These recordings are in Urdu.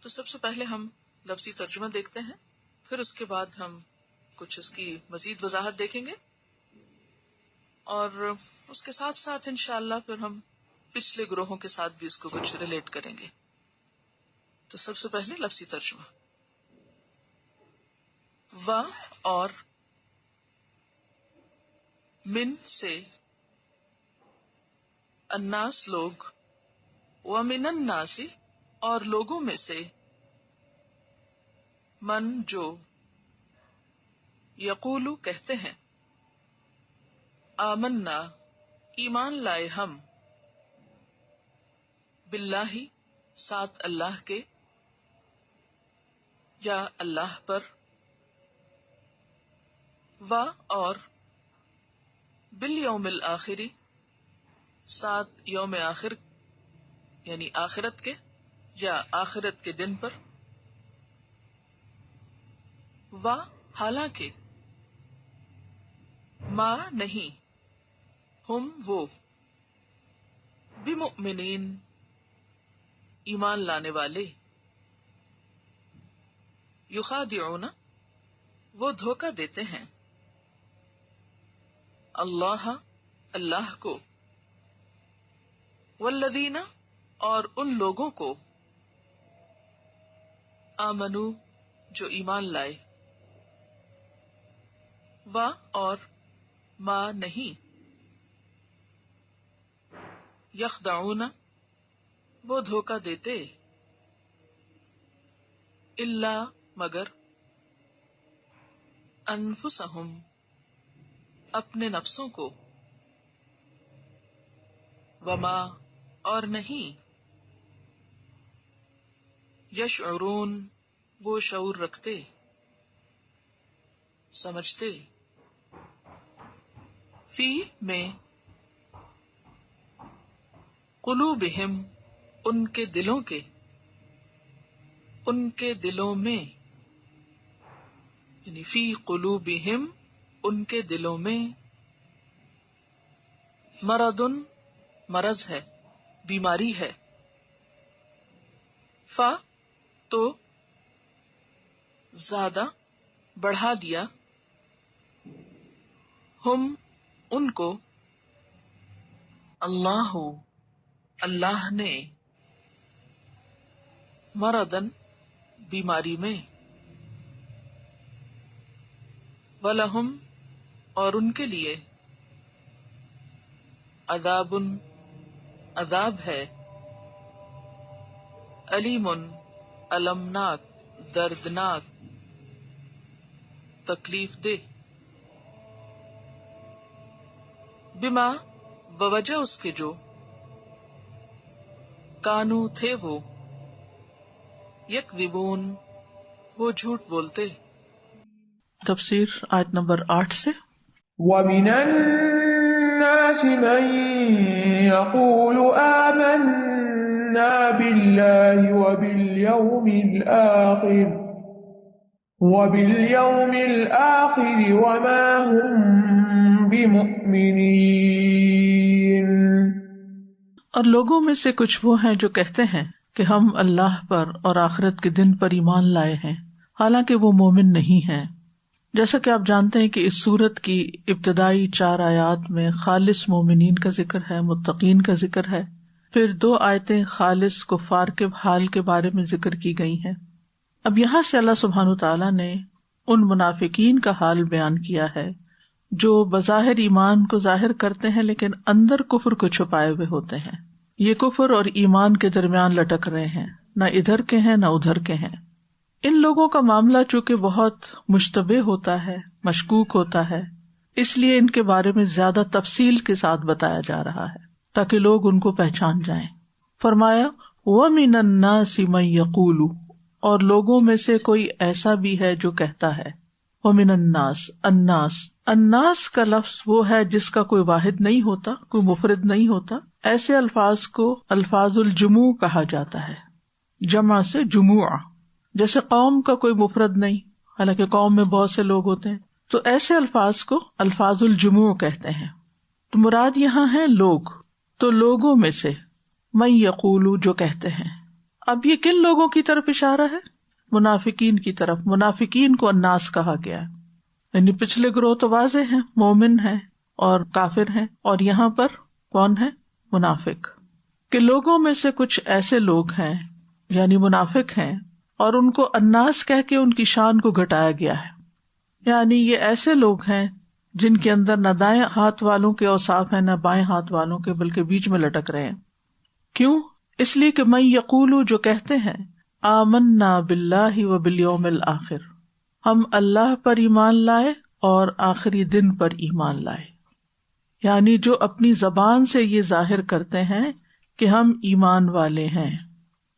تو سب سے پہلے ہم لفظی ترجمہ دیکھتے ہیں، پھر اس کے بعد ہم کچھ اس کی مزید وضاحت دیکھیں گے، اور اس کے ساتھ ساتھ انشاءاللہ پھر ہم پچھلے گروہوں کے ساتھ بھی اس کو کچھ ریلیٹ کریں گے۔ تو سب سے پہلے لفظی ترجمہ، و اور من سے، الناس لوگ، ومن الناس اور لوگوں میں سے، من جو، یقولو کہتے ہیں، آمنا ایمان لائے ہم، باللہ ساتھ اللہ کے، یا اللہ پر، و اور بالیوم الآخری ساتھ یوم آخر یعنی آخرت کے یا آخرت کے دن پر، و حالانکہ، ما نہیں، ہم وہ، بمؤمنین ایمان لانے والے، یخادعون وہ دھوکہ دیتے ہیں، اللہ اللہ کو، والذین اور ان لوگوں کو، آمنو جو ایمان لائے، و اور ما نہیں، یخدعون وہ دھوکہ دیتے، الا مگر، انفسہم اپنے نفسوں کو، وما اور نہیں، یشعرون وہ شعور رکھتے، سمجھتے، فی میں، قلوبہم ان کے دلوں کے، ان کے دلوں میں، یعنی فی قلوبہم ان کے دلوں میں، مرضن مرض ہے، بیماری ہے، فا تو زیادہ بڑھا دیا، ہم ان کو، اللہ اللہ نے، مرضن بیماری میں، وَلَهُمْ اور ان کے لیے، عذاب عذاب ہے، علیم المناک دردناک تکلیف دہ، بما بوجہ اس کے جو، کانو تھے وہ، یکذبون وہ جھوٹ بولتے۔ تفسیر آیت نمبر 8 سے، وَمِنَ النَّاسِ مَن يَقُولُ آمَنَّا بِاللَّهِ وَبِالْيَوْمِ الْآخِرِ وَمَا هُمْ بِمُؤْمِنِينَ۔ اور لوگوں میں سے کچھ وہ ہیں جو کہتے ہیں کہ ہم اللہ پر اور آخرت کے دن پر ایمان لائے ہیں، حالانکہ وہ مومن نہیں ہیں۔ جیسا کہ آپ جانتے ہیں کہ اس سورت کی ابتدائی 4 آیات میں خالص مومنین کا ذکر ہے، متقین کا ذکر ہے، پھر 2 آیتیں خالص کفار کے حال کے بارے میں ذکر کی گئی ہیں۔ اب یہاں سے اللہ سبحانہ تعالیٰ نے ان منافقین کا حال بیان کیا ہے جو بظاہر ایمان کو ظاہر کرتے ہیں لیکن اندر کفر کو چھپائے ہوئے ہوتے ہیں۔ یہ کفر اور ایمان کے درمیان لٹک رہے ہیں، نہ ادھر کے ہیں نہ ادھر کے ہیں۔ ان لوگوں کا معاملہ چونکہ بہت مشتبہ ہوتا ہے، مشکوک ہوتا ہے، اس لیے ان کے بارے میں زیادہ تفصیل کے ساتھ بتایا جا رہا ہے تاکہ لوگ ان کو پہچان جائیں۔ فرمایا وَمِنَ النَّاسِ مَن يَقُولُ اور لوگوں میں سے کوئی ایسا بھی ہے جو کہتا ہے۔ وَمِنَ النَّاسِ الناس کا لفظ وہ ہے جس کا کوئی واحد نہیں ہوتا، کوئی مفرد نہیں ہوتا۔ ایسے الفاظ کو الفاظ الجموع کہا جاتا ہے، جمع سے جموع، جیسے قوم کا کوئی مفرد نہیں، حالانکہ قوم میں بہت سے لوگ ہوتے ہیں، تو ایسے الفاظ کو الفاظ الجموع کہتے ہیں۔ تو مراد یہاں ہے لوگ، تو لوگوں میں سے من یقول جو کہتے ہیں اب یہ کن لوگوں کی طرف اشارہ ہے؟ منافقین کی طرف. منافقین کو الناس کہا گیا ہے، یعنی پچھلے گروہ تو واضح ہیں، مومن ہیں اور کافر ہیں، اور یہاں پر کون ہے؟ منافق. کہ لوگوں میں سے کچھ ایسے لوگ ہیں یعنی منافق ہیں، اور ان کو الناس کہہ کے ان کی شان کو گھٹایا گیا ہے. یعنی یہ ایسے لوگ ہیں جن کے اندر نہ دائیں ہاتھ والوں کے اوصاف ہیں نہ بائیں ہاتھ والوں کے، بلکہ بیچ میں لٹک رہے ہیں. کیوں؟ اس لیے کہ من یقولو، جو کہتے ہیں آمنا باللہ وبالیوم الآخر، ہم اللہ پر ایمان لائے اور آخری دن پر ایمان لائے. یعنی جو اپنی زبان سے یہ ظاہر کرتے ہیں کہ ہم ایمان والے ہیں،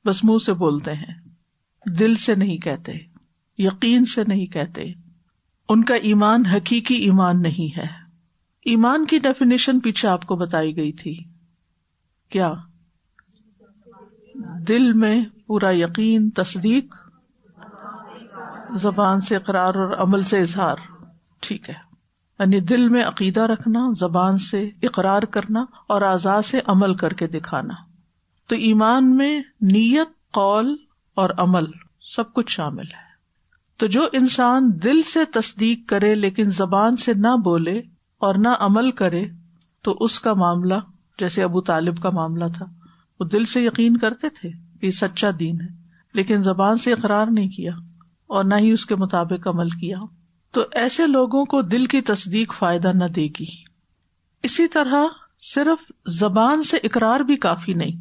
بس منہ سے بولتے ہیں، دل سے نہیں کہتے، یقین سے نہیں کہتے، ان کا ایمان حقیقی ایمان نہیں ہے. ایمان کی ڈیفینیشن پیچھے آپ کو بتائی گئی تھی. کیا؟ دل میں پورا یقین، تصدیق، زبان سے اقرار اور عمل سے اظہار. ٹھیک ہے، یعنی دل میں عقیدہ رکھنا، زبان سے اقرار کرنا اور اعضاء سے عمل کر کے دکھانا. تو ایمان میں نیت، قول اور عمل سب کچھ شامل ہے. تو جو انسان دل سے تصدیق کرے لیکن زبان سے نہ بولے اور نہ عمل کرے، تو اس کا معاملہ جیسے ابو طالب کا معاملہ تھا. وہ دل سے یقین کرتے تھے کہ یہ سچا دین ہے، لیکن زبان سے اقرار نہیں کیا اور نہ ہی اس کے مطابق عمل کیا. تو ایسے لوگوں کو دل کی تصدیق فائدہ نہ دے گی. اسی طرح صرف زبان سے اقرار بھی کافی نہیں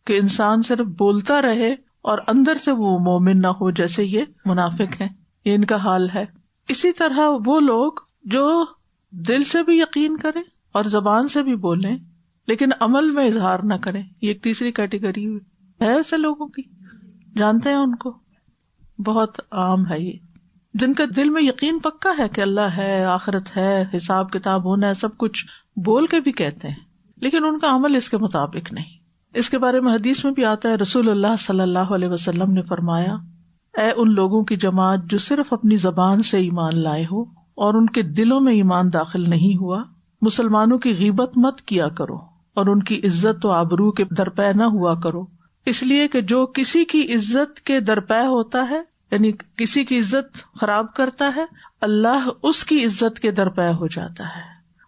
کہ انسان صرف بولتا رہے اور اندر سے وہ مومن نہ ہو، جیسے یہ منافق ہیں، یہ ان کا حال ہے. اسی طرح وہ لوگ جو دل سے بھی یقین کریں اور زبان سے بھی بولیں لیکن عمل میں اظہار نہ کریں، یہ ایک تیسری کیٹیگری ہے ایسے لوگوں کی. جانتے ہیں ان کو، بہت عام ہے یہ، جن کا دل میں یقین پکا ہے کہ اللہ ہے، آخرت ہے، حساب کتاب ہونا ہے، سب کچھ بول کے بھی کہتے ہیں لیکن ان کا عمل اس کے مطابق نہیں. اس کے بارے میں حدیث میں بھی آتا ہے، رسول اللہ صلی اللہ علیہ وسلم نے فرمایا، اے ان لوگوں کی جماعت جو صرف اپنی زبان سے ایمان لائے ہو اور ان کے دلوں میں ایمان داخل نہیں ہوا، مسلمانوں کی غیبت مت کیا کرو اور ان کی عزت و آبرو کے درپے نہ ہوا کرو، اس لیے کہ جو کسی کی عزت کے درپے ہوتا ہے، یعنی کسی کی عزت خراب کرتا ہے، اللہ اس کی عزت کے درپے ہو جاتا ہے،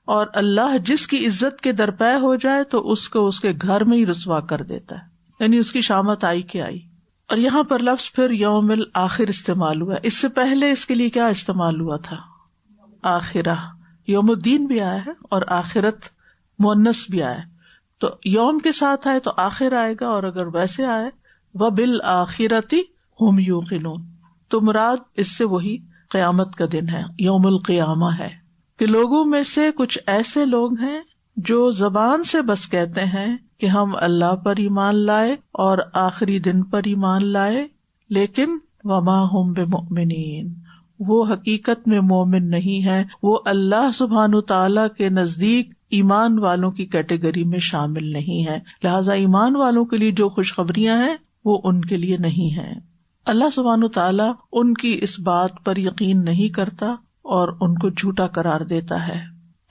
اور اللہ جس کی عزت کے درپے ہو جائے تو اس کو اس کے گھر میں ہی رسوا کر دیتا ہے، یعنی اس کی شامت آئی کہ آئی. اور یہاں پر لفظ پھر یوم الآخر استعمال ہوا. اس سے پہلے اس کے لیے کیا استعمال ہوا تھا؟ آخرہ. یوم الدین بھی آیا ہے اور آخرت مؤنث بھی آیا ہے، تو یوم کے ساتھ آئے تو آخر آئے گا، اور اگر ویسے آئے وَبِالْآخِرَةِ ہم یوقنون، تو مراد اس سے وہی قیامت کا دن ہے، یوم القیامہ ہے. کہ لوگوں میں سے کچھ ایسے لوگ ہیں جو زبان سے بس کہتے ہیں کہ ہم اللہ پر ایمان لائے اور آخری دن پر ایمان لائے، لیکن وما ہم بمؤمنین، وہ حقیقت میں مومن نہیں ہے، وہ اللہ سبحانہ تعالیٰ کے نزدیک ایمان والوں کی کیٹیگری میں شامل نہیں ہے. لہذا ایمان والوں کے لیے جو خوشخبریاں ہیں وہ ان کے لیے نہیں ہیں. اللہ سبحانہ تعالیٰ ان کی اس بات پر یقین نہیں کرتا اور ان کو جھوٹا قرار دیتا ہے.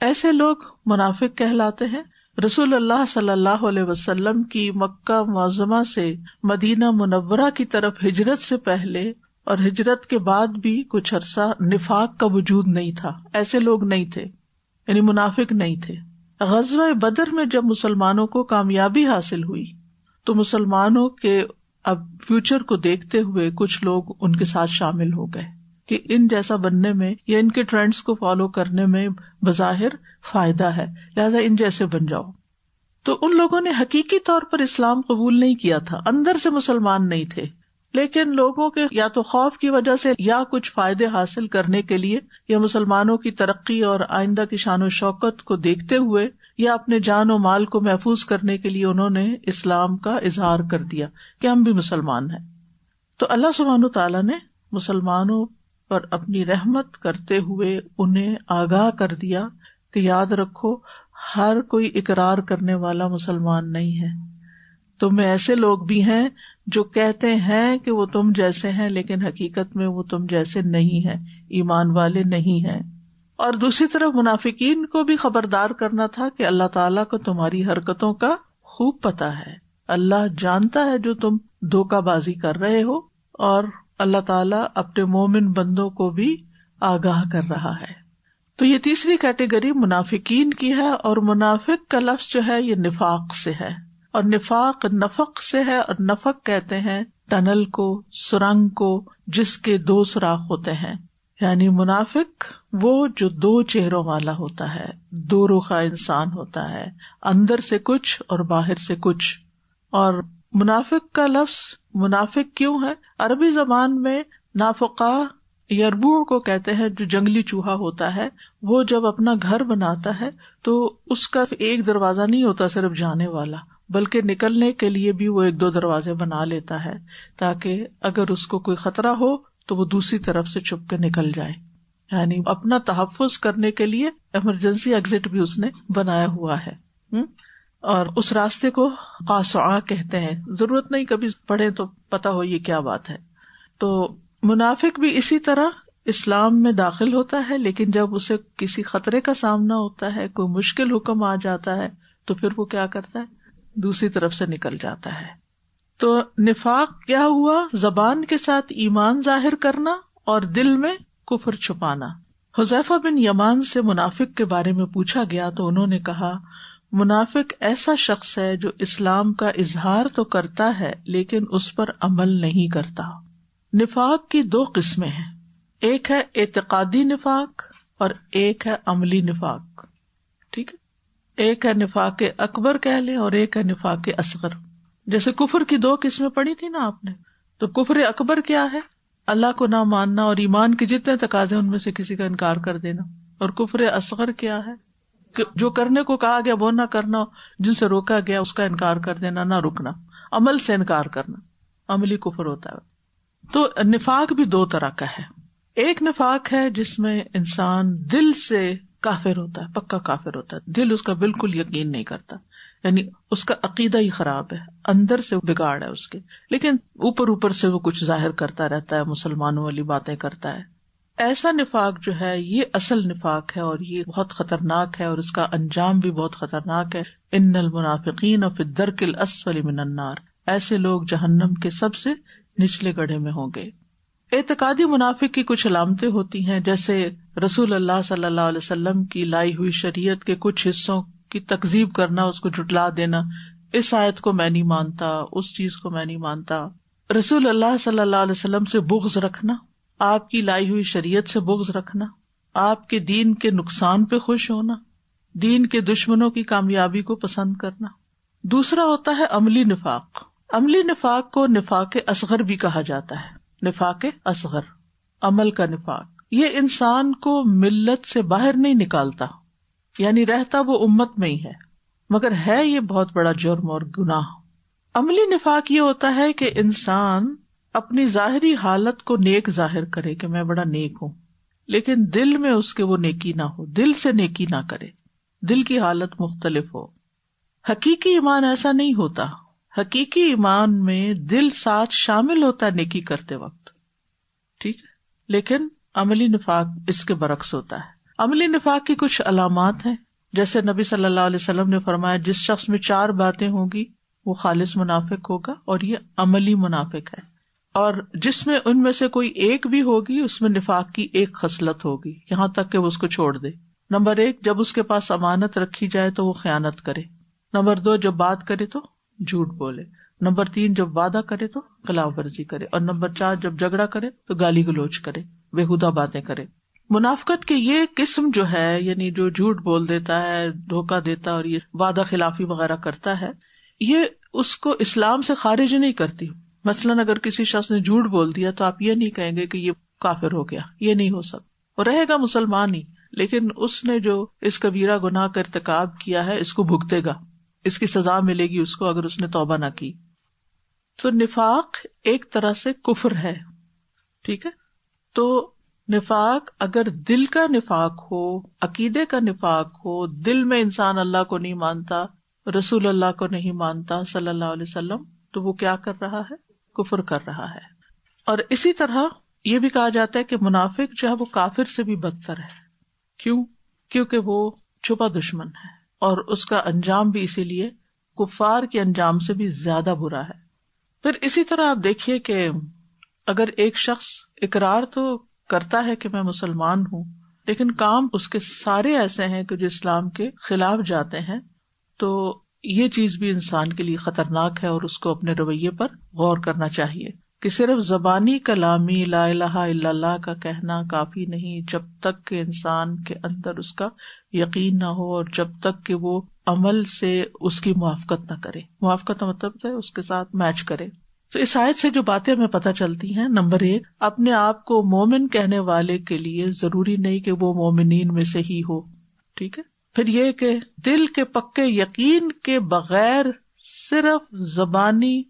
ایسے لوگ منافق کہلاتے ہیں. رسول اللہ صلی اللہ علیہ وسلم کی مکہ معظمہ سے مدینہ منورہ کی طرف ہجرت سے پہلے اور ہجرت کے بعد بھی کچھ عرصہ نفاق کا وجود نہیں تھا. ایسے لوگ نہیں تھے، یعنی منافق نہیں تھے. غزوہ بدر میں جب مسلمانوں کو کامیابی حاصل ہوئی تو مسلمانوں کے اب فیوچر کو دیکھتے ہوئے کچھ لوگ ان کے ساتھ شامل ہو گئے کہ ان جیسا بننے میں یا ان کے ٹرینڈز کو فالو کرنے میں بظاہر فائدہ ہے، لہذا ان جیسے بن جاؤ. تو ان لوگوں نے حقیقی طور پر اسلام قبول نہیں کیا تھا، اندر سے مسلمان نہیں تھے، لیکن لوگوں کے یا تو خوف کی وجہ سے یا کچھ فائدے حاصل کرنے کے لیے یا مسلمانوں کی ترقی اور آئندہ کی شان و شوکت کو دیکھتے ہوئے یا اپنے جان و مال کو محفوظ کرنے کے لیے انہوں نے اسلام کا اظہار کر دیا کہ ہم بھی مسلمان ہیں. تو اللہ سبحانہ تعالیٰ نے مسلمانوں پر اپنی رحمت کرتے ہوئے انہیں آگاہ کر دیا کہ یاد رکھو ہر کوئی اقرار کرنے والا مسلمان نہیں ہے. تم میں ایسے لوگ بھی ہیں جو کہتے ہیں کہ وہ تم جیسے ہیں لیکن حقیقت میں وہ تم جیسے نہیں ہیں، ایمان والے نہیں ہیں. اور دوسری طرف منافقین کو بھی خبردار کرنا تھا کہ اللہ تعالیٰ کو تمہاری حرکتوں کا خوب پتہ ہے، اللہ جانتا ہے جو تم دھوکہ بازی کر رہے ہو، اور اللہ تعالیٰ اپنے مومن بندوں کو بھی آگاہ کر رہا ہے۔ تو یہ تیسری کیٹیگری منافقین کی ہے، اور منافق کا لفظ جو ہے یہ نفاق سے ہے، اور نفاق نفق سے ہے، اور نفق کہتے ہیں ٹنل کو، سرنگ کو جس کے 2 سوراخ ہوتے ہیں۔ یعنی منافق وہ جو 2 چہروں والا ہوتا ہے، 2 رخا انسان ہوتا ہے، اندر سے کچھ اور باہر سے کچھ۔ اور منافق کا لفظ منافق کیوں ہے؟ عربی زبان میں نافقہ یربوع کو کہتے ہیں، جو جنگلی چوہا ہوتا ہے، وہ جب اپنا گھر بناتا ہے تو اس کا ایک دروازہ نہیں ہوتا صرف جانے والا، بلکہ نکلنے کے لیے بھی وہ 1-2 دروازے بنا لیتا ہے، تاکہ اگر اس کو کوئی خطرہ ہو تو وہ دوسری طرف سے چھپ کے نکل جائے۔ یعنی اپنا تحفظ کرنے کے لیے ایمرجنسی ایگزٹ بھی اس نے بنایا ہوا ہے۔ اور اس راستے کو قاصعہ کہتے ہیں، ضرورت نہیں کبھی پڑھے تو پتا ہو یہ کیا بات ہے۔ تو منافق بھی اسی طرح اسلام میں داخل ہوتا ہے، لیکن جب اسے کسی خطرے کا سامنا ہوتا ہے، کوئی مشکل حکم آ جاتا ہے، تو پھر وہ کیا کرتا ہے؟ دوسری طرف سے نکل جاتا ہے۔ تو نفاق کیا ہوا؟ زبان کے ساتھ ایمان ظاہر کرنا اور دل میں کفر چھپانا۔ حذیفہ بن یمان سے منافق کے بارے میں پوچھا گیا تو انہوں نے کہا، منافق ایسا شخص ہے جو اسلام کا اظہار تو کرتا ہے لیکن اس پر عمل نہیں کرتا۔ نفاق کی 2 قسمیں ہیں، ایک ہے اعتقادی نفاق اور ایک ہے عملی نفاق۔ ٹھیک ہے، ایک ہے نفاق اکبر کہہ لیں اور ایک ہے نفاق اصغر۔ جیسے کفر کی 2 قسمیں پڑھی تھی نا آپ نے، تو کفر اکبر کیا ہے؟ اللہ کو نہ ماننا اور ایمان کے جتنے تقاضے ان میں سے کسی کا انکار کر دینا۔ اور کفر اصغر کیا ہے؟ کہ جو کرنے کو کہا گیا وہ نہ کرنا، جن سے روکا گیا اس کا انکار کر دینا، نہ رکنا، عمل سے انکار کرنا، عملی کفر ہوتا ہے۔ تو نفاق بھی 2 طرح کا ہے۔ ایک نفاق ہے جس میں انسان دل سے کافر ہوتا ہے، پکا کافر ہوتا ہے، دل اس کا بالکل یقین نہیں کرتا، یعنی اس کا عقیدہ ہی خراب ہے، اندر سے بگاڑ ہے اس کے، لیکن اوپر سے وہ کچھ ظاہر کرتا رہتا ہے، مسلمانوں والی باتیں کرتا ہے۔ ایسا نفاق جو ہے یہ اصل نفاق ہے، اور یہ بہت خطرناک ہے، اور اس کا انجام بھی بہت خطرناک ہے۔ ان المنافقین فی الدرک الاسفل من النار، ایسے لوگ جہنم کے سب سے نچلے گڑھے میں ہوں گے۔ اعتقادی منافق کی کچھ علامتیں ہوتی ہیں، جیسے رسول اللہ صلی اللہ علیہ وسلم کی لائی ہوئی شریعت کے کچھ حصوں کی تکذیب کرنا، اس کو جھٹلا دینا، اس آیت کو میں نہیں مانتا، اس چیز کو میں نہیں مانتا۔ رسول اللہ صلی اللہ علیہ وسلم سے بغض رکھنا، آپ کی لائی ہوئی شریعت سے بغض رکھنا، آپ کے دین کے نقصان پہ خوش ہونا، دین کے دشمنوں کی کامیابی کو پسند کرنا۔ دوسرا ہوتا ہے عملی نفاق۔ عملی نفاق کو نفاق اصغر بھی کہا جاتا ہے۔ نفاق اصغر، عمل کا نفاق، یہ انسان کو ملت سے باہر نہیں نکالتا، یعنی رہتا وہ امت میں ہی ہے، مگر ہے یہ بہت بڑا جرم اور گناہ۔ عملی نفاق یہ ہوتا ہے کہ انسان اپنی ظاہری حالت کو نیک ظاہر کرے کہ میں بڑا نیک ہوں، لیکن دل میں اس کے وہ نیکی نہ ہو، دل سے نیکی نہ کرے، دل کی حالت مختلف ہو۔ حقیقی ایمان ایسا نہیں ہوتا، حقیقی ایمان میں دل ساتھ شامل ہوتا ہے نیکی کرتے وقت، ٹھیک ہے، لیکن عملی نفاق اس کے برعکس ہوتا ہے۔ عملی نفاق کی کچھ علامات ہیں، جیسے نبی صلی اللہ علیہ وسلم نے فرمایا جس شخص میں 4 باتیں ہوں گی وہ خالص منافق ہوگا، اور یہ عملی منافق ہے، اور جس میں ان میں سے کوئی ایک بھی ہوگی اس میں نفاق کی ایک خصلت ہوگی، یہاں تک کہ وہ اس کو چھوڑ دے۔ نمبر 1، جب اس کے پاس امانت رکھی جائے تو وہ خیانت کرے۔ نمبر 2، جب بات کرے تو جھوٹ بولے۔ نمبر 3، جب وعدہ کرے تو خلاف ورزی کرے۔ اور نمبر 4، جب جھگڑا کرے تو گالی گلوچ کرے، بےہودہ باتیں کرے۔ منافقت کی یہ قسم جو ہے، یعنی جو جھوٹ بول دیتا ہے، دھوکہ دیتا اور یہ وعدہ خلافی وغیرہ کرتا ہے، یہ اس کو اسلام سے خارج نہیں کرتی۔ مثلاً اگر کسی شخص نے جھوٹ بول دیا تو آپ یہ نہیں کہیں گے کہ یہ کافر ہو گیا، یہ نہیں ہو سکتا، وہ رہے گا مسلمان ہی، لیکن اس نے جو اس کبیرہ گناہ کا ارتکاب کیا ہے اس کو بھگتے گا، اس کی سزا ملے گی اس کو اگر اس نے توبہ نہ کی۔ تو نفاق ایک طرح سے کفر ہے، ٹھیک ہے۔ تو نفاق اگر دل کا نفاق ہو، عقیدے کا نفاق ہو، دل میں انسان اللہ کو نہیں مانتا، رسول اللہ کو نہیں مانتا صلی اللہ علیہ وسلم، تو وہ کیا کر رہا ہے؟ کفر کر رہا ہے۔ اور اسی طرح یہ بھی کہا جاتا ہے کہ منافق جو ہے وہ کافر سے بھی بدتر ہے۔ کیوں؟ کیونکہ وہ چھپا دشمن ہے، اور اس کا انجام بھی اسی لیے کفار کے انجام سے بھی زیادہ برا ہے۔ پھر اسی طرح آپ دیکھیے کہ اگر ایک شخص اقرار تو کرتا ہے کہ میں مسلمان ہوں، لیکن کام اس کے سارے ایسے ہیں کہ جو اسلام کے خلاف جاتے ہیں، تو یہ چیز بھی انسان کے لیے خطرناک ہے اور اس کو اپنے رویے پر غور کرنا چاہیے کہ صرف زبانی کلامی لا الہ الا اللہ کا کہنا کافی نہیں جب تک کہ انسان کے اندر اس کا یقین نہ ہو اور جب تک کہ وہ عمل سے اس کی موافقت نہ کرے. موافقت کا مطلب ہے اس کے ساتھ میچ کرے. تو اس آیت سے جو باتیں ہمیں پتہ چلتی ہیں، نمبر 1، اپنے آپ کو مومن کہنے والے کے لیے ضروری نہیں کہ وہ مومنین میں سے ہی ہو. ٹھیک ہے. پھر یہ کہ دل کے پکے یقین کے بغیر صرف زبانی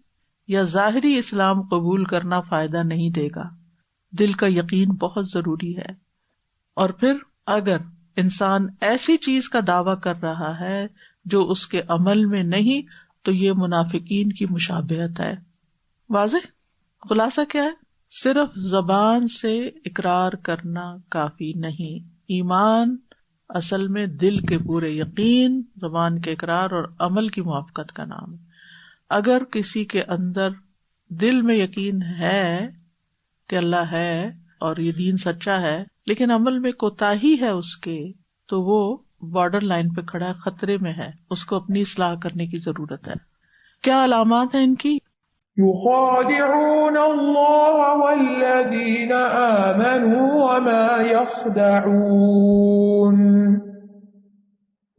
یا ظاہری اسلام قبول کرنا فائدہ نہیں دے گا. دل کا یقین بہت ضروری ہے. اور پھر اگر انسان ایسی چیز کا دعویٰ کر رہا ہے جو اس کے عمل میں نہیں، تو یہ منافقین کی مشابہت ہے. واضح خلاصہ کیا ہے؟ صرف زبان سے اقرار کرنا کافی نہیں. ایمان اصل میں دل کے پورے یقین، زبان کے اقرار اور عمل کی موافقت کا نام ہے. اگر کسی کے اندر دل میں یقین ہے کہ اللہ ہے اور یہ دین سچا ہے، لیکن عمل میں کوتاہی ہے اس کے، تو وہ بارڈر لائن پہ کھڑا ہے، خطرے میں ہے. اس کو اپنی اصلاح کرنے کی ضرورت ہے. کیا علامات ہیں ان کی؟ يخادعون الله والذين آمنوا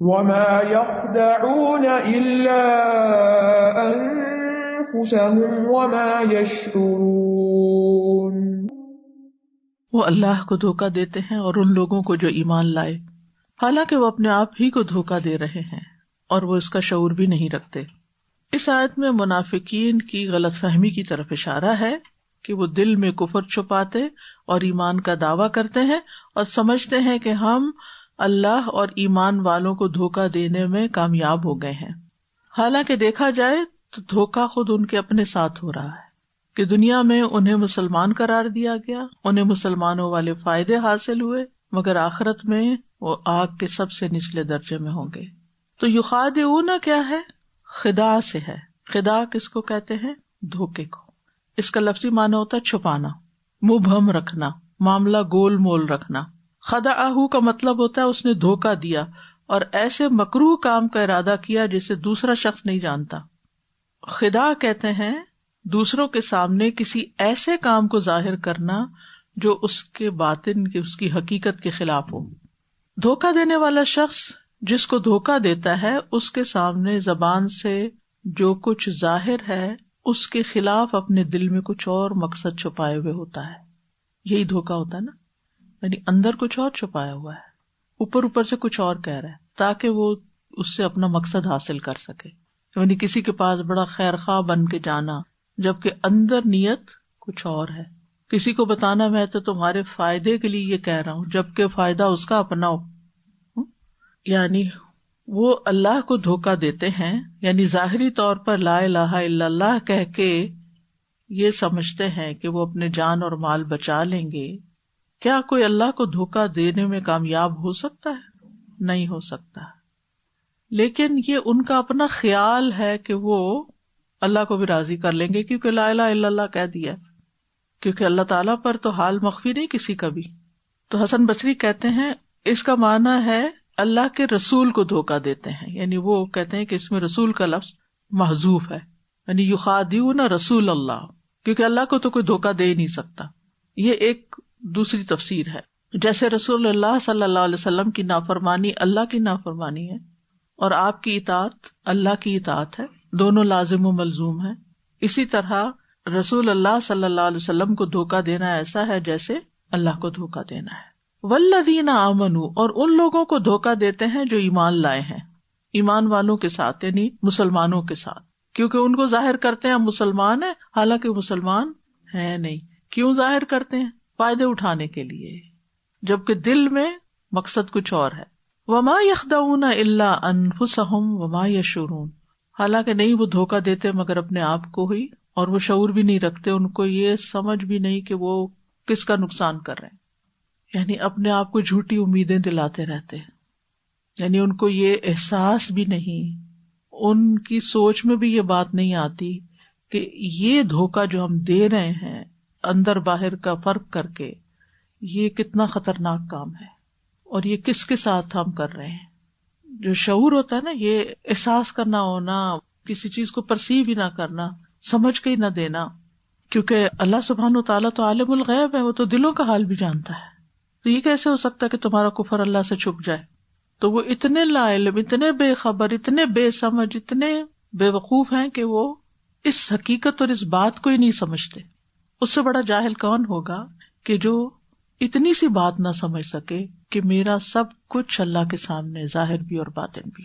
وما يخدعون إلا أنفسهم وما يشعرون. وہ اللہ کو دھوکہ دیتے ہیں اور ان لوگوں کو جو ایمان لائے، حالانکہ وہ اپنے آپ ہی کو دھوکہ دے رہے ہیں اور وہ اس کا شعور بھی نہیں رکھتے. اس آیت میں منافقین کی غلط فہمی کی طرف اشارہ ہے کہ وہ دل میں کفر چھپاتے اور ایمان کا دعویٰ کرتے ہیں اور سمجھتے ہیں کہ ہم اللہ اور ایمان والوں کو دھوکہ دینے میں کامیاب ہو گئے ہیں. حالانکہ دیکھا جائے تو دھوکہ خود ان کے اپنے ساتھ ہو رہا ہے کہ دنیا میں انہیں مسلمان قرار دیا گیا، انہیں مسلمانوں والے فائدے حاصل ہوئے، مگر آخرت میں وہ آگ کے سب سے نچلے درجے میں ہوں گے. تو یخادعون کیا ہے؟ خداع سے ہے. خداع کس کو کہتے ہیں؟ دھوکے کو. اس کا لفظی معنی ہوتا ہے چھپانا، مبہم رکھنا، معاملہ گول مول رکھنا. خدعہ کا مطلب ہوتا ہے اس نے دھوکہ دیا اور ایسے مکروہ کام کا ارادہ کیا جسے دوسرا شخص نہیں جانتا. خداع کہتے ہیں دوسروں کے سامنے کسی ایسے کام کو ظاہر کرنا جو اس کے باطن کی، اس کی حقیقت کے خلاف ہو. دھوکہ دینے والا شخص جس کو دھوکہ دیتا ہے اس کے سامنے زبان سے جو کچھ ظاہر ہے اس کے خلاف اپنے دل میں کچھ اور مقصد چھپائے ہوئے ہوتا ہے. یہی دھوکہ ہوتا ہے نا، یعنی اندر کچھ اور چھپایا ہوا ہے، اوپر سے کچھ اور کہہ رہا ہے تاکہ وہ اس سے اپنا مقصد حاصل کر سکے. یعنی کسی کے پاس بڑا خیر خواہ بن کے جانا جبکہ اندر نیت کچھ اور ہے. کسی کو بتانا میں تو تمہارے فائدے کے لیے یہ کہہ رہا ہوں جبکہ فائدہ اس کا اپنا ہو. یعنی وہ اللہ کو دھوکہ دیتے ہیں، یعنی ظاہری طور پر لا الہ الا اللہ کہہ کے یہ سمجھتے ہیں کہ وہ اپنے جان اور مال بچا لیں گے. کیا کوئی اللہ کو دھوکہ دینے میں کامیاب ہو سکتا ہے؟ نہیں ہو سکتا. لیکن یہ ان کا اپنا خیال ہے کہ وہ اللہ کو بھی راضی کر لیں گے کیونکہ لا الہ الا اللہ کہہ دیا، کیونکہ اللہ تعالیٰ پر تو حال مخفی نہیں کسی کا بھی. تو حسن بصری کہتے ہیں اس کا معنی ہے اللہ کے رسول کو دھوکہ دیتے ہیں، یعنی وہ کہتے ہیں کہ اس میں رسول کا لفظ محذوف ہے، یعنی یخادعون رسول اللہ، کیونکہ اللہ کو تو کوئی دھوکہ دے ہی نہیں سکتا. یہ ایک دوسری تفسیر ہے. جیسے رسول اللہ صلی اللہ علیہ وسلم کی نافرمانی اللہ کی نافرمانی ہے اور آپ کی اطاعت اللہ کی اطاعت ہے، دونوں لازم و ملزوم ہیں. اسی طرح رسول اللہ صلی اللہ علیہ وسلم کو دھوکہ دینا ایسا ہے جیسے اللہ کو دھوکہ دینا ہے. والذین آمنوا، اور ان لوگوں کو دھوکہ دیتے ہیں جو ایمان لائے ہیں، ایمان والوں کے ساتھ یعنی مسلمانوں کے ساتھ، کیونکہ ان کو ظاہر کرتے ہیں ہم مسلمان ہیں حالانکہ مسلمان ہیں نہیں. کیوں ظاہر کرتے ہیں؟ فائدے اٹھانے کے لیے، جبکہ دل میں مقصد کچھ اور ہے. وما یخدعون الا انفسهم وما یشعرون، حالانکہ نہیں وہ دھوکہ دیتے مگر اپنے آپ کو ہی، اور وہ شعور بھی نہیں رکھتے، ان کو یہ سمجھ بھی نہیں کہ وہ کس کا نقصان کر رہے ہیں. یعنی اپنے آپ کو جھوٹی امیدیں دلاتے رہتے ہیں، یعنی ان کو یہ احساس بھی نہیں، ان کی سوچ میں بھی یہ بات نہیں آتی کہ یہ دھوکہ جو ہم دے رہے ہیں اندر باہر کا فرق کر کے، یہ کتنا خطرناک کام ہے اور یہ کس کے ساتھ ہم کر رہے ہیں. جو شعور ہوتا ہے نا، یہ احساس کرنا ہونا، کسی چیز کو پرسیو ہی نہ کرنا، سمجھ کے ہی نہ دینا، کیونکہ اللہ سبحانہ وتعالیٰ تو عالم الغیب ہے، وہ تو دلوں کا حال بھی جانتا ہے. تو یہ کیسے ہو سکتا ہے کہ تمہارا کفر اللہ سے چھپ جائے؟ تو وہ اتنے لا علم، اتنے بے خبر، اتنے بے سمجھ، اتنے بے وقوف ہیں کہ وہ اس حقیقت اور اس بات کو ہی نہیں سمجھتے. اس سے بڑا جاہل کون ہوگا کہ جو اتنی سی بات نہ سمجھ سکے کہ میرا سب کچھ اللہ کے سامنے ظاہر بھی اور باطن بھی.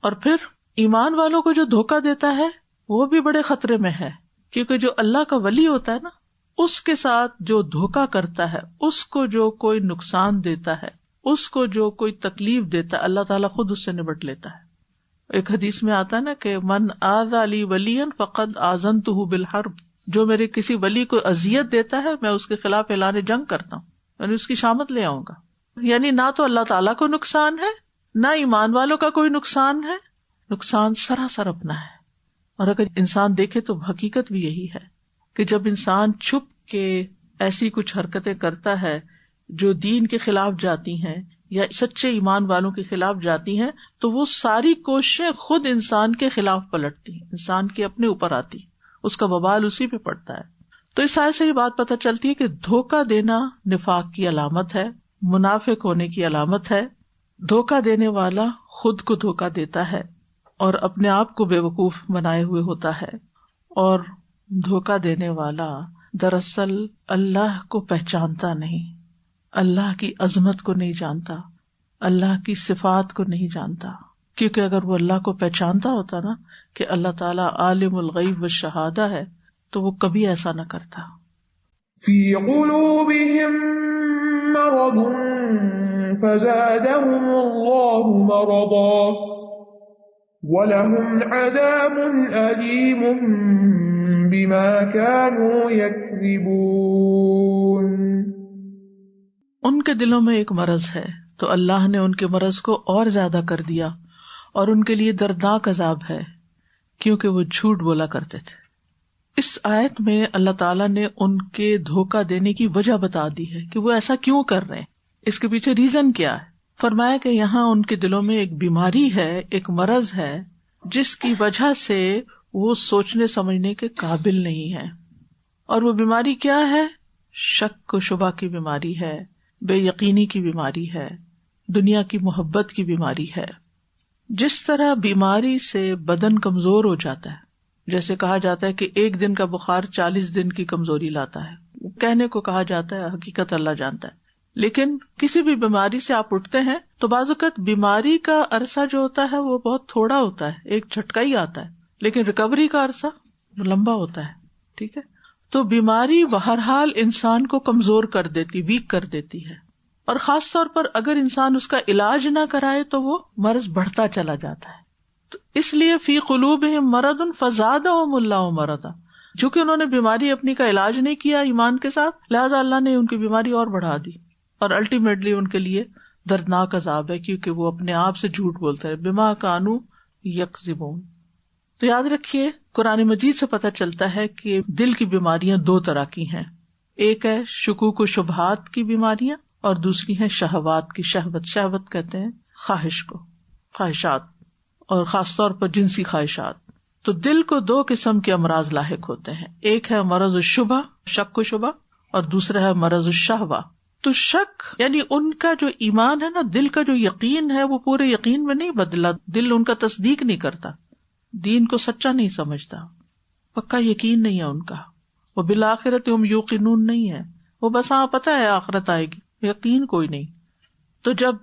اور پھر ایمان والوں کو جو دھوکہ دیتا ہے وہ بھی بڑے خطرے میں ہے، کیونکہ جو اللہ کا ولی ہوتا ہے نا، اس کے ساتھ جو دھوکہ کرتا ہے، اس کو جو کوئی نقصان دیتا ہے، اس کو جو کوئی تکلیف دیتا ہے، اللہ تعالیٰ خود اس سے نبٹ لیتا ہے. ایک حدیث میں آتا ہے نا کہ من آذى لی ولیا فقد آذنتہ بالحرب، جو میرے کسی ولی کو اذیت دیتا ہے میں اس کے خلاف اعلان جنگ کرتا ہوں، یعنی اس کی شامت لے آؤں گا. یعنی نہ تو اللہ تعالیٰ کو نقصان ہے، نہ ایمان والوں کا کوئی نقصان ہے، نقصان سراسر اپنا ہے. اور اگر انسان دیکھے تو حقیقت بھی یہی ہے کہ جب انسان چھپ کے ایسی کچھ حرکتیں کرتا ہے جو دین کے خلاف جاتی ہیں یا سچے ایمان والوں کے خلاف جاتی ہیں، تو وہ ساری کوششیں خود انسان کے خلاف پلٹتی ہیں، انسان کے اپنے اوپر آتی، اس کا وبال اسی پہ پڑتا ہے. تو اس آیت سے یہ بات پتہ چلتی ہے کہ دھوکہ دینا نفاق کی علامت ہے، منافق ہونے کی علامت ہے. دھوکہ دینے والا خود کو دھوکہ دیتا ہے اور اپنے آپ کو بے وقوف بنائے ہوئے ہوتا ہے، اور دھوکہ دینے والا دراصل اللہ کو پہچانتا نہیں، اللہ کی عظمت کو نہیں جانتا، اللہ کی صفات کو نہیں جانتا. کیونکہ اگر وہ اللہ کو پہچانتا ہوتا نا کہ اللہ تعالیٰ عالم الغیب والشہادہ ہے تو وہ کبھی ایسا نہ کرتا. فی قلوبہم مرض فزادہم اللہ مرضا وَلَهُمْ عَذَابٌ أَلِيمٌ بِمَا كَانُوا يَكْذِبُونَ. ان کے دلوں میں ایک مرض ہے تو اللہ نے ان کے مرض کو اور زیادہ کر دیا، اور ان کے لیے دردناک عذاب ہے کیونکہ وہ جھوٹ بولا کرتے تھے. اس آیت میں اللہ تعالیٰ نے ان کے دھوکہ دینے کی وجہ بتا دی ہے کہ وہ ایسا کیوں کر رہے ہیں، اس کے پیچھے ریزن کیا ہے. فرمایا کہ یہاں ان کے دلوں میں ایک بیماری ہے، ایک مرض ہے، جس کی وجہ سے وہ سوچنے سمجھنے کے قابل نہیں ہے. اور وہ بیماری کیا ہے؟ شک و شبہ کی بیماری ہے، بے یقینی کی بیماری ہے، دنیا کی محبت کی بیماری ہے. جس طرح بیماری سے بدن کمزور ہو جاتا ہے، جیسے کہا جاتا ہے کہ ایک دن کا بخار 40 دن کی کمزوری لاتا ہے، کہنے کو کہا جاتا ہے، حقیقت اللہ جانتا ہے. لیکن کسی بھی بیماری سے آپ اٹھتے ہیں تو بعض اوقات بیماری کا عرصہ جو ہوتا ہے وہ بہت تھوڑا ہوتا ہے، ایک جھٹکا ہی آتا ہے، لیکن ریکوری کا عرصہ لمبا ہوتا ہے. ٹھیک ہے، تو بیماری بہرحال انسان کو کمزور کر دیتی، ویک کر دیتی ہے، اور خاص طور پر اگر انسان اس کا علاج نہ کرائے تو وہ مرض بڑھتا چلا جاتا ہے. تو اس لیے فی قلوبہم مرض فزادہم اللہ مرضا، چونکہ انہوں نے بیماری اپنی کا علاج نہیں کیا ایمان کے ساتھ، لہذا اللہ نے ان کی بیماری اور بڑھا دی، اور الٹیمیٹلی ان کے لیے دردناک عذاب ہے، کیونکہ وہ اپنے آپ سے جھوٹ بولتے ہیں، بما کانوا یکذبون. تو یاد رکھیے قرآن مجید سے پتہ چلتا ہے کہ دل کی بیماریاں دو طرح کی ہیں، ایک ہے شکوک و شبہات کی بیماریاں، اور دوسری ہیں شہوات کی. شہوت کہتے ہیں خواہش کو، خواہشات، اور خاص طور پر جنسی خواہشات. تو دل کو دو قسم کے امراض لاحق ہوتے ہیں، ایک ہے مرض الشبہ، شک و شبہ، اور دوسرا ہے مرض الشہوہ. تو شک یعنی ان کا جو ایمان ہے نا، دل کا جو یقین ہے وہ پورے یقین میں نہیں بدلا، دل ان کا تصدیق نہیں کرتا، دین کو سچا نہیں سمجھتا، پکا یقین نہیں ہے ان کا. وہ بالآخرت ہم یوقنون نہیں ہے، وہ بس ہاں پتہ ہے آخرت آئے گی، یقین کوئی نہیں. تو جب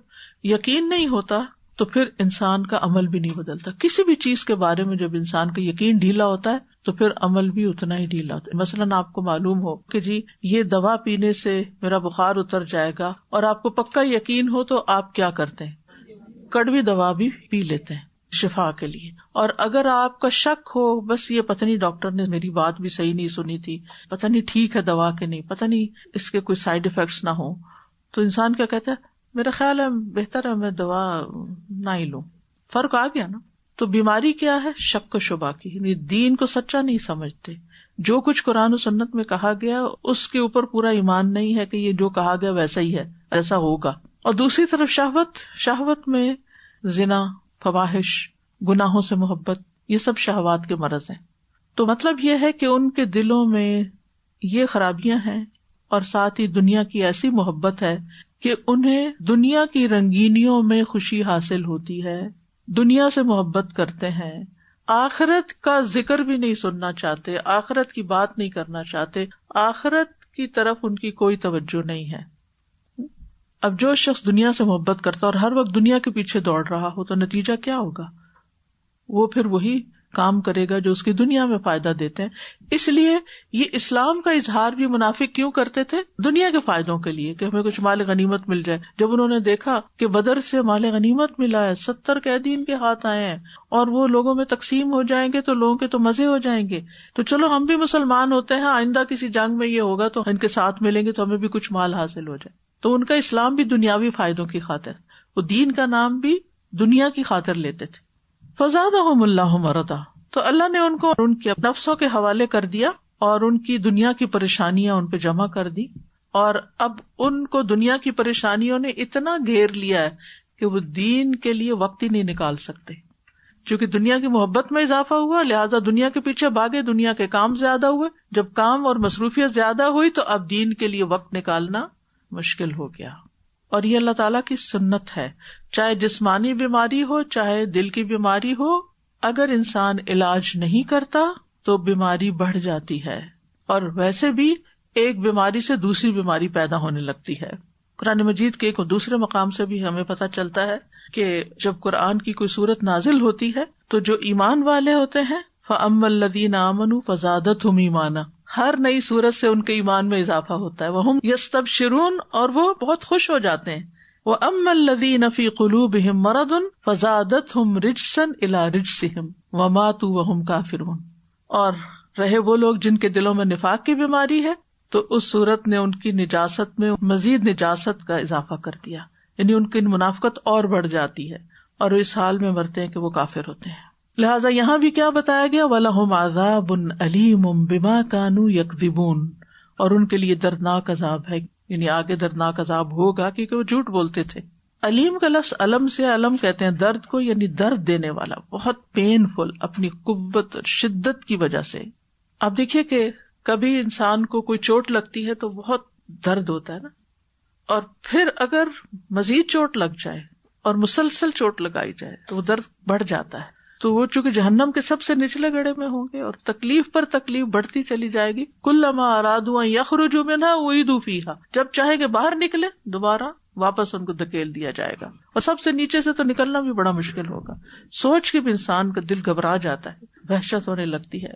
یقین نہیں ہوتا تو پھر انسان کا عمل بھی نہیں بدلتا. کسی بھی چیز کے بارے میں جب انسان کا یقین ڈھیلا ہوتا ہے تو پھر عمل بھی اتنا ہی ڈھیلا ہوتا ہے. مثلاً آپ کو معلوم ہو کہ جی یہ دوا پینے سے میرا بخار اتر جائے گا، اور آپ کو پکا یقین ہو تو آپ کیا کرتے ہیں؟ کڑوی دوا بھی پی لیتے ہیں شفا کے لیے. اور اگر آپ کا شک ہو بس یہ پتہ نہیں ڈاکٹر نے میری بات بھی صحیح نہیں سنی تھی، پتہ نہیں ٹھیک ہے دوا کے نہیں، پتہ نہیں اس کے کوئی سائیڈ افیکٹس نہ ہو، تو انسان کیا کہتا ہے؟ میرا خیال ہے بہتر ہے میں دوا نہ ہی لوں. فرق آ گیا نا. تو بیماری کیا ہے؟ شک و شبہ کی، یعنی دین کو سچا نہیں سمجھتے. جو کچھ قرآن و سنت میں کہا گیا اس کے اوپر پورا ایمان نہیں ہے کہ یہ جو کہا گیا ویسا ہی ہے، ایسا ہوگا. اور دوسری طرف شہوت میں زنا، فواحش، گناہوں سے محبت، یہ سب شہوات کے مرض ہیں. تو مطلب یہ ہے کہ ان کے دلوں میں یہ خرابیاں ہیں، اور ساتھ ہی دنیا کی ایسی محبت ہے کہ انہیں دنیا کی رنگینیوں میں خوشی حاصل ہوتی ہے، دنیا سے محبت کرتے ہیں، آخرت کا ذکر بھی نہیں سننا چاہتے، آخرت کی بات نہیں کرنا چاہتے، آخرت کی طرف ان کی کوئی توجہ نہیں ہے. اب جو شخص دنیا سے محبت کرتا اور ہر وقت دنیا کے پیچھے دوڑ رہا ہو تو نتیجہ کیا ہوگا؟ وہ پھر وہی کام کرے گا جو اس کی دنیا میں فائدہ دیتے ہیں. اس لیے یہ اسلام کا اظہار بھی منافق کیوں کرتے تھے؟ دنیا کے فائدوں کے لیے، کہ ہمیں کچھ مال غنیمت مل جائے. جب انہوں نے دیکھا کہ بدر سے مال غنیمت ملا ہے، 70 قیدی ان کے ہاتھ آئے ہیں اور وہ لوگوں میں تقسیم ہو جائیں گے تو لوگوں کے تو مزے ہو جائیں گے، تو چلو ہم بھی مسلمان ہوتے ہیں، آئندہ کسی جنگ میں یہ ہوگا تو ان کے ساتھ ملیں گے تو ہمیں بھی کچھ مال حاصل ہو جائے. تو ان کا اسلام بھی دنیاوی فائدوں کی خاطر، وہ دین کا نام بھی دنیا کی خاطر لیتے تھے. فزادہم اللہ مرضا، تو اللہ نے ان کو ان کے نفسوں کے حوالے کر دیا اور ان کی دنیا کی پریشانیاں ان پہ جمع کر دی. اور اب ان کو دنیا کی پریشانیوں نے اتنا گھیر لیا ہے کہ وہ دین کے لیے وقت ہی نہیں نکال سکتے. چونکہ دنیا کی محبت میں اضافہ ہوا، لہٰذا دنیا کے پیچھے بھاگے، دنیا کے کام زیادہ ہوئے. جب کام اور مصروفیت زیادہ ہوئی تو اب دین کے لیے وقت نکالنا مشکل ہو گیا. اور یہ اللہ تعالیٰ کی سنت ہے، چاہے جسمانی بیماری ہو چاہے دل کی بیماری ہو، اگر انسان علاج نہیں کرتا تو بیماری بڑھ جاتی ہے، اور ویسے بھی ایک بیماری سے دوسری بیماری پیدا ہونے لگتی ہے. قرآن مجید کے ایک دوسرے مقام سے بھی ہمیں پتہ چلتا ہے کہ جب قرآن کی کوئی سورت نازل ہوتی ہے تو جو ایمان والے ہوتے ہیں فَأَمَّا الَّذِينَ آمَنُوا فَزَادَتْهُمْ ایمانا، ہر نئی سورت سے ان کے ایمان میں اضافہ ہوتا ہے. وَهُمْ يَسْتَبْشِرُونَ، اور وہ بہت خوش ہو جاتے ہیں. وَأَمَّا الَّذِينَ فِي قُلُوبِهِمْ مَرَضٌ فَزَادَتْهُمْ رِجْسًا إِلَىٰ رِجْسِهِمْ وَمَاتُوا وَهُمْ كَافِرُونَ. اور رہے وہ لوگ جن کے دلوں میں نفاق کی بیماری ہے تو اس صورت نے ان کی نجاست میں مزید نجاست کا اضافہ کر دیا، یعنی ان کی منافقت اور بڑھ جاتی ہے اور وہ اس حال میں مرتے ہیں کہ وہ کافر ہوتے ہیں. لہٰذا یہاں بھی کیا بتایا گیا؟ وَلَهُمْ عَذَابٌ أَلِيمٌ بِمَا كَانُوا يَكْذِبُونَ، اور ان کے لیے دردناک عذاب ہے، یعنی آگے دردناک عذاب ہوگا کیونکہ وہ جھوٹ بولتے تھے. علیم کا لفظ علم سے، علم کہتے ہیں درد کو، یعنی درد دینے والا، بہت پینفل، اپنی قوت اور شدت کی وجہ سے. آپ دیکھیے کہ کبھی انسان کو کوئی چوٹ لگتی ہے تو بہت درد ہوتا ہے نا، اور پھر اگر مزید چوٹ لگ جائے اور مسلسل چوٹ لگائی جائے تو وہ درد بڑھ جاتا ہے. تو وہ چونکہ جہنم کے سب سے نچلے گڑھے میں ہوں گے اور تکلیف پر تکلیف بڑھتی چلی جائے گی. کلما ارادوا ان یخرجوا منها اعیدوا فیہا، جب چاہے کہ باہر نکلے دوبارہ واپس ان کو دھکیل دیا جائے گا. اور سب سے نیچے سے تو نکلنا بھی بڑا مشکل ہوگا. سوچ کے بھی انسان کا دل گھبرا جاتا ہے، وحشت ہونے لگتی ہے.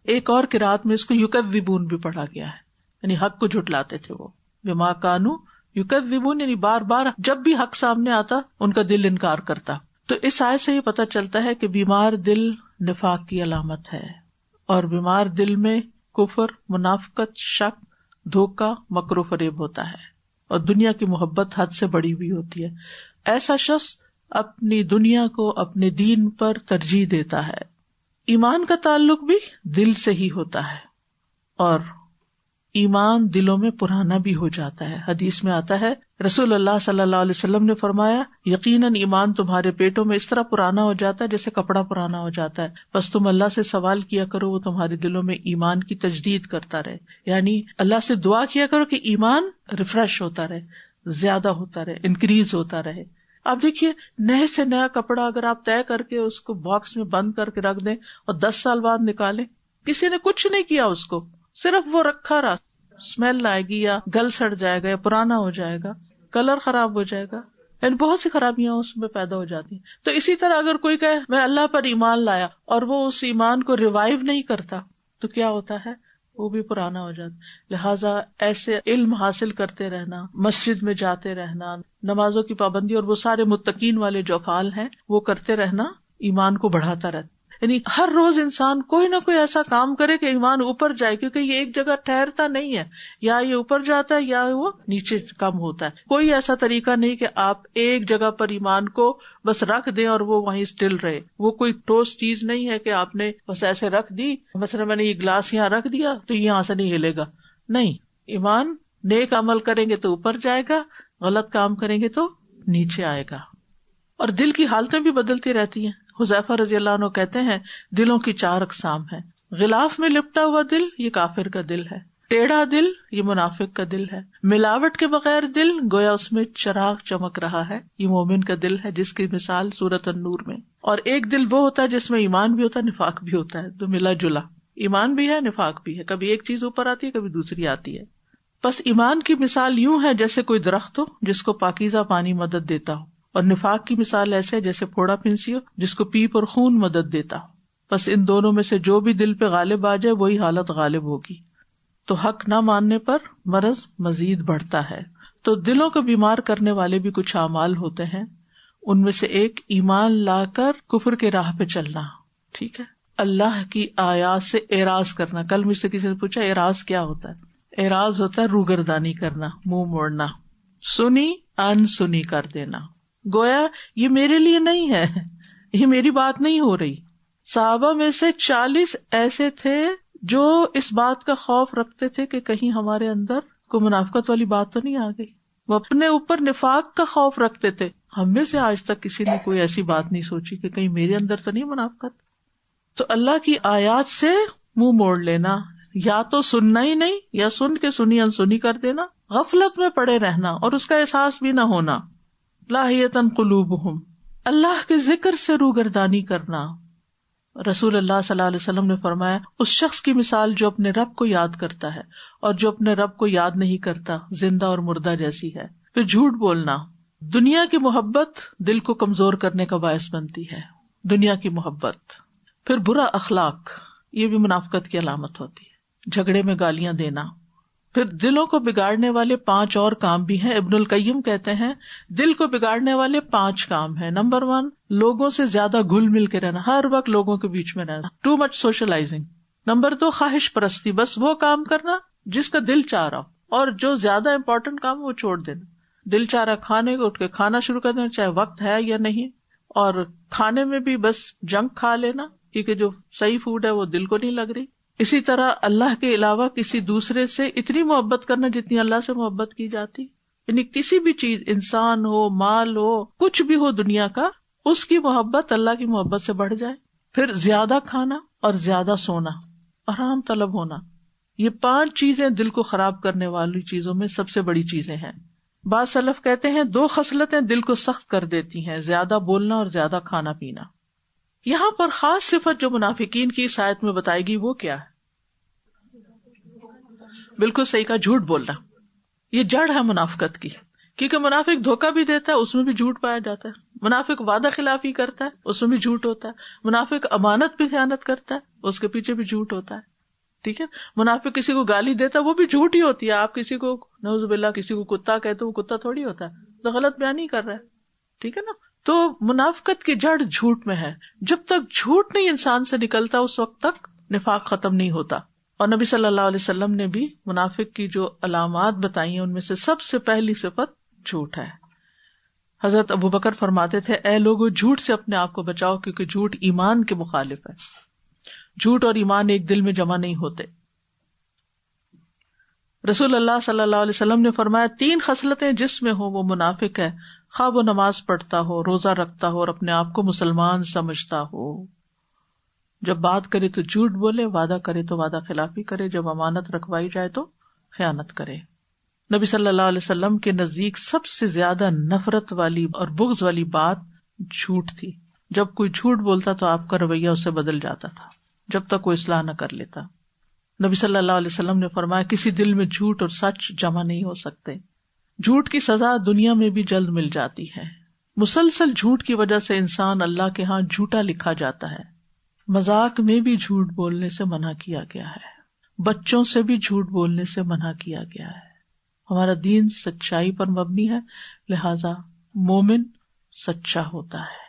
ایک اور قرات میں اس کو یکذبون بھی پڑھا گیا ہے، یعنی حق کو جھٹلاتے تھے وہ. بما کانوا یکذبون، یعنی بار بار جب بھی حق سامنے آتا ان کا دل انکار کرتا. تو اس آیت سے یہ پتہ چلتا ہے کہ بیمار دل نفاق کی علامت ہے، اور بیمار دل میں کفر، منافقت، شک، دھوکہ، مکر و فریب ہوتا ہے، اور دنیا کی محبت حد سے بڑی ہوئی ہوتی ہے. ایسا شخص اپنی دنیا کو اپنے دین پر ترجیح دیتا ہے. ایمان کا تعلق بھی دل سے ہی ہوتا ہے، اور ایمان دلوں میں پرانا بھی ہو جاتا ہے. حدیث میں آتا ہے رسول اللہ صلی اللہ علیہ وسلم نے فرمایا، یقیناً ایمان تمہارے پیٹوں میں اس طرح پرانا ہو جاتا ہے جیسے کپڑا پرانا ہو جاتا ہے، بس تم اللہ سے سوال کیا کرو وہ تمہارے دلوں میں ایمان کی تجدید کرتا رہے. یعنی اللہ سے دعا کیا کرو کہ ایمان ریفریش ہوتا رہے، زیادہ ہوتا رہے، انکریز ہوتا رہے. آپ دیکھیے نئے سے نیا کپڑا اگر آپ طے کر کے اس کو باکس میں بند کر کے رکھ دیں اور 10 سال بعد نکالیں، کسی نے کچھ نہیں کیا اس کو، صرف وہ رکھا رہا، اسمیل آئے گی یا گل سڑ جائے گا یا پرانا ہو جائے گا، کلر خراب ہو جائے گا، یعنی بہت سی خرابیاں اس میں پیدا ہو جاتی ہیں. تو اسی طرح اگر کوئی کہے میں اللہ پر ایمان لایا اور وہ اس ایمان کو ریوائیو نہیں کرتا تو کیا ہوتا ہے؟ وہ بھی پرانا ہو جاتا. لہٰذا ایسے علم حاصل کرتے رہنا، مسجد میں جاتے رہنا، نمازوں کی پابندی اور وہ سارے متقین والے جو افعال ہیں وہ کرتے رہنا ایمان کو بڑھاتا رہتا. یعنی ہر روز انسان کوئی نہ کوئی ایسا کام کرے کہ ایمان اوپر جائے، کیونکہ یہ ایک جگہ ٹھہرتا نہیں ہے، یا یہ اوپر جاتا ہے یا وہ نیچے کم ہوتا ہے. کوئی ایسا طریقہ نہیں کہ آپ ایک جگہ پر ایمان کو بس رکھ دیں اور وہ وہیں اسٹل رہے. وہ کوئی ٹھوس چیز نہیں ہے کہ آپ نے بس ایسے رکھ دی، مثلا میں نے یہ گلاس یہاں رکھ دیا تو یہاں سے نہیں ہلے گا. نہیں، ایمان نیک عمل کریں گے تو اوپر جائے گا، غلط کام کریں گے تو نیچے آئے گا. اور دل کی حالتیں بھی بدلتی رہتی ہیں. حذیفہ رضی اللہ عنہ کہتے ہیں دلوں کی 4 اقسام ہیں. غلاف میں لپٹا ہوا دل یہ کافر کا دل ہے، ٹیڑھا دل یہ منافق کا دل ہے، ملاوٹ کے بغیر دل گویا اس میں چراغ چمک رہا ہے یہ مومن کا دل ہے، جس کی مثال سورۃ النور میں. اور ایک دل وہ ہوتا ہے جس میں ایمان بھی ہوتا ہے نفاق بھی ہوتا ہے، تو ملا جلا ایمان بھی ہے نفاق بھی ہے، کبھی ایک چیز اوپر آتی ہے کبھی دوسری آتی ہے. بس ایمان کی مثال یوں ہے جیسے کوئی درخت ہو جس کو پاکیزہ پانی مدد دیتا ہو، اور نفاق کی مثال ایسے جیسے پھوڑا پھنسی ہو جس کو پیپ اور خون مدد دیتا ہو. بس ان دونوں میں سے جو بھی دل پہ غالب آ جائے وہی حالت غالب ہوگی. تو حق نہ ماننے پر مرض مزید بڑھتا ہے. تو دلوں کو بیمار کرنے والے بھی کچھ اعمال ہوتے ہیں، ان میں سے ایک ایمان لا کر کفر کے راہ پہ چلنا. ٹھیک ہے، اللہ کی آیات سے اعراض کرنا. کل مجھ سے کسی نے پوچھا اعراض کیا ہوتا ہے؟ اعراض ہوتا ہے روگردانی کرنا، منہ موڑنا، سنی ان سنی کر دینا، گویا یہ میرے لیے نہیں ہے، یہ میری بات نہیں ہو رہی. صحابہ میں سے 40 ایسے تھے جو اس بات کا خوف رکھتے تھے کہ کہیں ہمارے اندر کوئی منافقت والی بات تو نہیں آ گئی. وہ اپنے اوپر نفاق کا خوف رکھتے تھے. ہم میں سے آج تک کسی نے کوئی ایسی بات نہیں سوچی کہ کہیں میرے اندر تو نہیں منافقت. تو اللہ کی آیات سے منہ موڑ لینا، یا تو سننا ہی نہیں یا سن کے سنی انسنی کر دینا، غفلت میں پڑے رہنا اور اس کا احساس بھی نہ ہونا. لاہیتن قلوبہم، اللہ کے ذکر سے روگردانی کرنا. رسول اللہ صلی اللہ علیہ وسلم نے فرمایا اس شخص کی مثال جو اپنے رب کو یاد کرتا ہے اور جو اپنے رب کو یاد نہیں کرتا زندہ اور مردہ جیسی ہے. پھر جھوٹ بولنا، دنیا کی محبت دل کو کمزور کرنے کا باعث بنتی ہے، دنیا کی محبت. پھر برا اخلاق، یہ بھی منافقت کی علامت ہوتی ہے، جھگڑے میں گالیاں دینا. پھر دلوں کو بگاڑنے والے 5 اور کام بھی ہیں. ابن القیم کہتے ہیں دل کو بگاڑنے والے 5 کام ہیں. نمبر 1، لوگوں سے زیادہ گھل مل کے رہنا، ہر وقت لوگوں کے بیچ میں رہنا، ٹو مچ سوشلائزنگ. نمبر 2، خواہش پرستی، بس وہ کام کرنا جس کا دل چاہ رہا ہو، اور جو زیادہ امپورٹنٹ کام وہ چھوڑ دینا. دل چاہ رہا کھانے کو، اٹھ کے کھانا شروع کر دینا چاہے وقت ہے یا نہیں. اور کھانے میں بھی بس جنک کھا لینا، کیونکہ جو صحیح فوڈ ہے وہ دل کو نہیں لگ رہی. اسی طرح اللہ کے علاوہ کسی دوسرے سے اتنی محبت کرنا جتنی اللہ سے محبت کی جاتی. یعنی کسی بھی چیز، انسان ہو، مال ہو، کچھ بھی ہو دنیا کا، اس کی محبت اللہ کی محبت سے بڑھ جائے. پھر زیادہ کھانا اور زیادہ سونا، آرام طلب ہونا، یہ 5 چیزیں دل کو خراب کرنے والی چیزوں میں سب سے بڑی چیزیں ہیں. بعض سلف کہتے ہیں 2 خصلتیں دل کو سخت کر دیتی ہیں، زیادہ بولنا اور زیادہ کھانا پینا. یہاں پر خاص صفت جو منافقین کی اس آیت میں بتائے گی وہ کیا ہے؟ بالکل صحیح کہا، جھوٹ بولنا. یہ جڑ ہے منافقت کی، کیونکہ منافق دھوکہ بھی دیتا ہے، اس میں بھی جھوٹ پایا جاتا ہے. منافق وعدہ خلافی کرتا ہے، اس میں بھی جھوٹ ہوتا ہے. منافق امانت پہ خیانت کرتا ہے، اس کے پیچھے بھی جھوٹ ہوتا ہے. ٹھیک ہے، منافق کسی کو گالی دیتا ہے، وہ بھی جھوٹ ہی ہوتی ہے. آپ کسی کو نعوذ باللہ کسی کو کتا کہتے، وہ کتا تھوڑی ہوتا ہے، تو غلط بیان ہی کر رہا ہے. ٹھیک ہے نا. تو منافقت کی جڑ جھوٹ میں ہے. جب تک جھوٹ نہیں انسان سے نکلتا اس وقت تک نفاق ختم نہیں ہوتا. اور نبی صلی اللہ علیہ وسلم نے بھی منافق کی جو علامات بتائی ہیں ان میں سے سب سے پہلی صفت جھوٹ ہے. حضرت ابوبکر فرماتے تھے اے لوگو جھوٹ سے اپنے آپ کو بچاؤ، کیونکہ جھوٹ ایمان کے مخالف ہے. جھوٹ اور ایمان ایک دل میں جمع نہیں ہوتے. رسول اللہ صلی اللہ علیہ وسلم نے فرمایا 3 خصلتیں جس میں ہو وہ منافق ہے، خواہ وہ نماز پڑھتا ہو، روزہ رکھتا ہو اور اپنے آپ کو مسلمان سمجھتا ہو. جب بات کرے تو جھوٹ بولے، وعدہ کرے تو وعدہ خلافی کرے، جب امانت رکھوائی جائے تو خیانت کرے. نبی صلی اللہ علیہ وسلم کے نزدیک سب سے زیادہ نفرت والی اور بغض والی بات جھوٹ تھی. جب کوئی جھوٹ بولتا تو آپ کا رویہ اس سے بدل جاتا تھا جب تک وہ اصلاح نہ کر لیتا. نبی صلی اللہ علیہ وسلم نے فرمایا کسی دل میں جھوٹ اور سچ جمع نہیں ہو سکتے. جھوٹ کی سزا دنیا میں بھی جلد مل جاتی ہے. مسلسل جھوٹ کی وجہ سے انسان اللہ کے ہاں جھوٹا لکھا جاتا ہے. مذاق میں بھی جھوٹ بولنے سے منع کیا گیا ہے، بچوں سے بھی جھوٹ بولنے سے منع کیا گیا ہے. ہمارا دین سچائی پر مبنی ہے، لہذا مومن سچا ہوتا ہے.